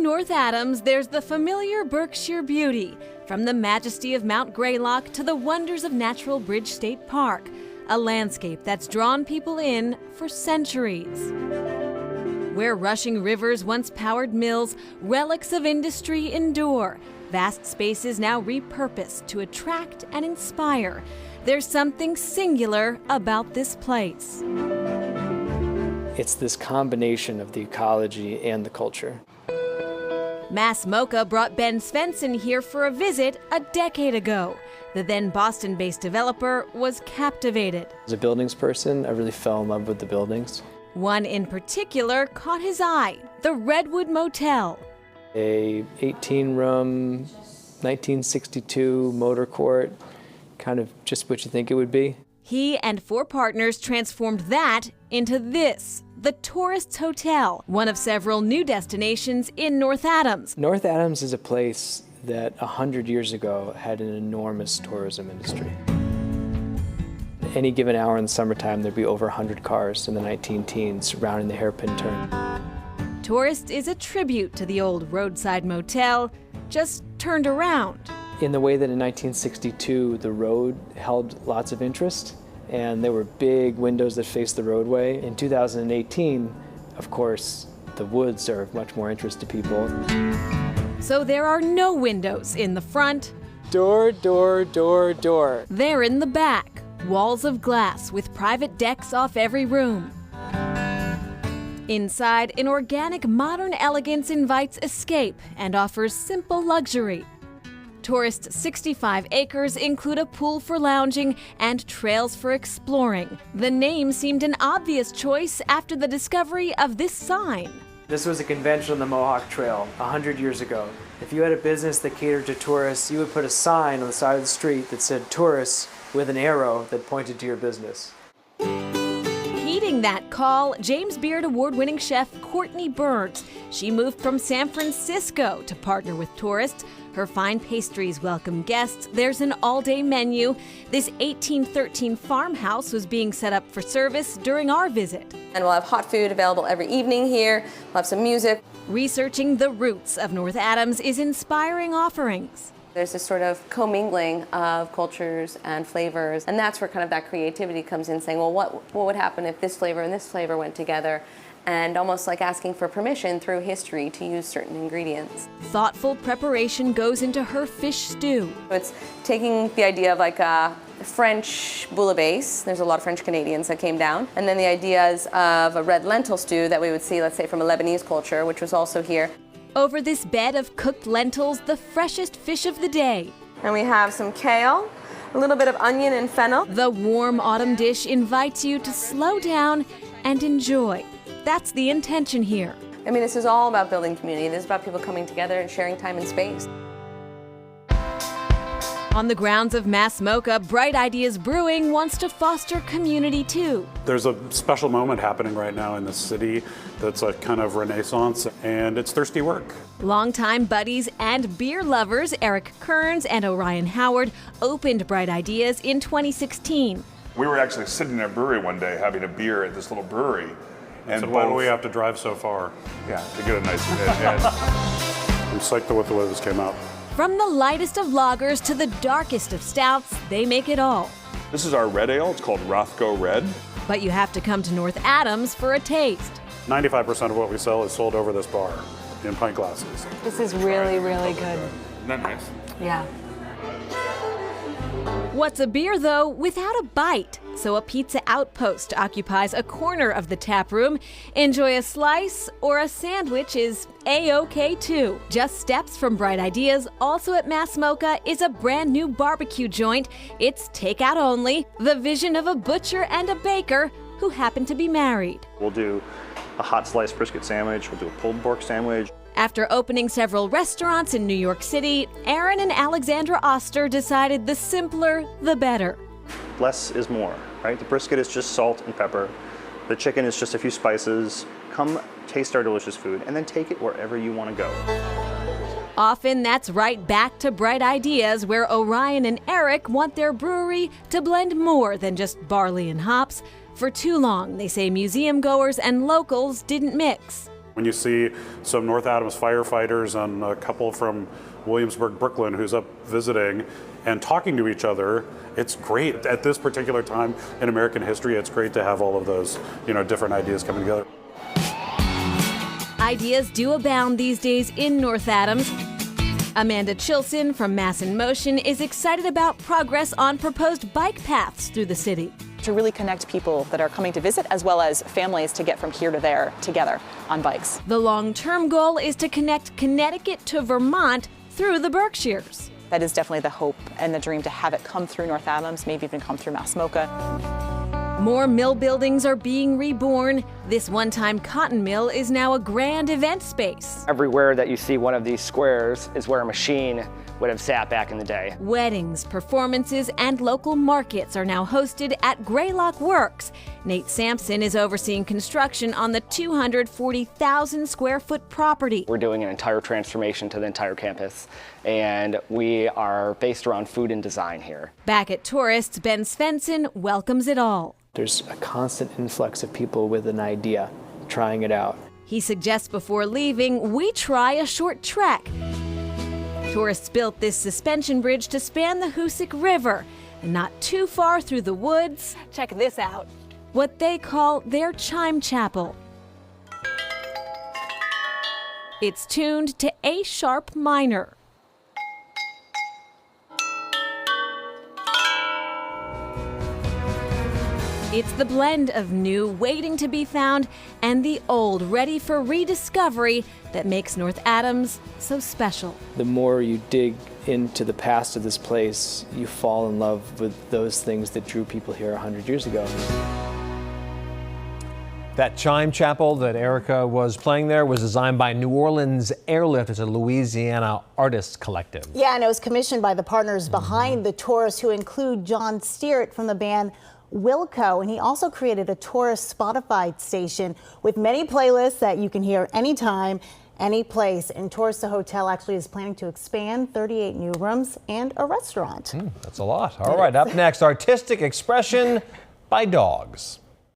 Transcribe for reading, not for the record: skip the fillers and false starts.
North Adams, there's the familiar Berkshire beauty, from the majesty of Mount Greylock to the wonders of Natural Bridge State Park, a landscape that's drawn people in for centuries. Where rushing rivers once powered mills, relics of industry endure. Vast spaces now repurposed to attract and inspire. There's something singular about this place. It's this combination of the ecology and the culture. Mass MoCA brought Ben Svensson here for a visit a decade ago. The then Boston-based developer was captivated. As a buildings person, I really fell in love with the buildings. One in particular caught his eye, the Redwood Motel. A 18-room, 1962 motor court, kind of just what you think it would be. He and 4 partners transformed that into this, the Tourists Hotel, one of several new destinations in North Adams. North Adams is a place that 100 years ago had an enormous tourism industry. Any given hour in the summertime, there'd be over 100 cars in the 19-teens surrounding the hairpin turn. Tourist is a tribute to the old roadside motel, just turned around. In the way that in 1962, the road held lots of interest, and there were big windows that faced the roadway. In 2018, of course, the woods are of much more interest to people. So there are no windows in the front. Door, door, door, door. They're in the back, walls of glass with private decks off every room. Inside, an organic modern elegance invites escape and offers simple luxury. Tourist's 65 acres include a pool for lounging and trails for exploring. The name seemed an obvious choice after the discovery of this sign. This was a convention on the Mohawk Trail 100 years ago. If you had a business that catered to tourists, you would put a sign on the side of the street that said tourists with an arrow that pointed to your business. Heeding that call, James Beard Award-winning chef Courtney Burns. She moved from San Francisco to partner with tourists. Her fine pastries welcome guests. There's an all-day menu. This 1813 farmhouse was being set up for service during our visit. And we'll have hot food available every evening here. We'll have some music. Researching the roots of North Adams is inspiring offerings. There's this sort of commingling of cultures and flavors, and that's where kind of that creativity comes in, saying, well, what would happen if this flavor and this flavor went together? And almost like asking for permission through history to use certain ingredients. Thoughtful preparation goes into her fish stew. It's taking the idea of like a French bouillabaisse. There's a lot of French Canadians that came down. And then the ideas of a red lentil stew that we would see, let's say, from a Lebanese culture, which was also here. Over this bed of cooked lentils, the freshest fish of the day. And we have some kale, a little bit of onion and fennel. The warm autumn dish invites you to slow down and enjoy. That's the intention here. I mean, this is all about building community. This is about people coming together and sharing time and space. On the grounds of Mass MoCA, Bright Ideas Brewing wants to foster community too. There's a special moment happening right now in the city that's a kind of renaissance, and it's thirsty work. Longtime buddies and beer lovers Eric Kearns and Orion Howard opened Bright Ideas in 2016. We were actually sitting in a brewery one day having a beer at this little brewery. And so why do we have to drive so far? Yeah, to get a nice and I'm psyched with the way this came out. From the lightest of lagers to the darkest of stouts, they make it all. This is our red ale. It's called Rothko Red. But you have to come to North Adams for a taste. 95% of what we sell is sold over this bar in pint glasses. This is really, really good. Isn't that nice? Yeah. What's a beer, though, without a bite? So a Pizza Outpost occupies a corner of the tap room. Enjoy a slice or a sandwich is A-OK too. Just steps from Bright Ideas, also at Mass MoCA, is a brand new barbecue joint. It's takeout only, the vision of a butcher and a baker who happen to be married. We'll do a hot sliced brisket sandwich, we'll do a pulled pork sandwich. After opening several restaurants in New York City, Aaron and Alexandra Oster decided the simpler, the better. Less is more, right? The brisket is just salt and pepper. The chicken is just a few spices. Come taste our delicious food and then take it wherever you want to go. Often that's right back to Bright Ideas, where Orion and Eric want their brewery to blend more than just barley and hops. For too long, they say museum goers and locals didn't mix. When you see some North Adams firefighters and a couple from Williamsburg, Brooklyn, who's up visiting and talking to each other, it's great. At this particular time in American history, it's great to have all of those, different ideas coming together. Ideas do abound these days in North Adams. Amanda Chilson from Mass in Motion is excited about progress on proposed bike paths through the city. To really connect people that are coming to visit as well as families to get from here to there together on bikes. The long-term goal is to connect Connecticut to Vermont through the Berkshires. That is definitely the hope and the dream, to have it come through North Adams, maybe even come through Massamoka. More mill buildings are being reborn. This one-time cotton mill is now a grand event space. Everywhere that you see one of these squares is where a machine would have sat back in the day. Weddings, performances, and local markets are now hosted at Greylock Works. Nate Sampson is overseeing construction on the 240,000 square foot property. We're doing an entire transformation to the entire campus, and we are based around food and design here. Back at Tourists, Ben Svensson welcomes it all. There's a constant influx of people with an idea, trying it out. He suggests before leaving, we try a short trek. Tourists built this suspension bridge to span the Hoosick River, and not too far through the woods, check this out, what they call their chime chapel. It's tuned to A sharp minor. It's the blend of new waiting to be found and the old ready for rediscovery that makes North Adams so special. The more you dig into the past of this place, you fall in love with those things that drew people here 100 years ago. That chime chapel that Erica was playing there was designed by New Orleans Airlift. It's a Louisiana artist collective. Yeah, and it was commissioned by the partners behind the tourist, who include John Steart from the band Wilco, and he also created a tourist Spotify station with many playlists that you can hear anytime, any place. And Tourist the Hotel actually is planning to expand 38 new rooms and a restaurant. That's a lot. All right, up next, artistic expression by dogs.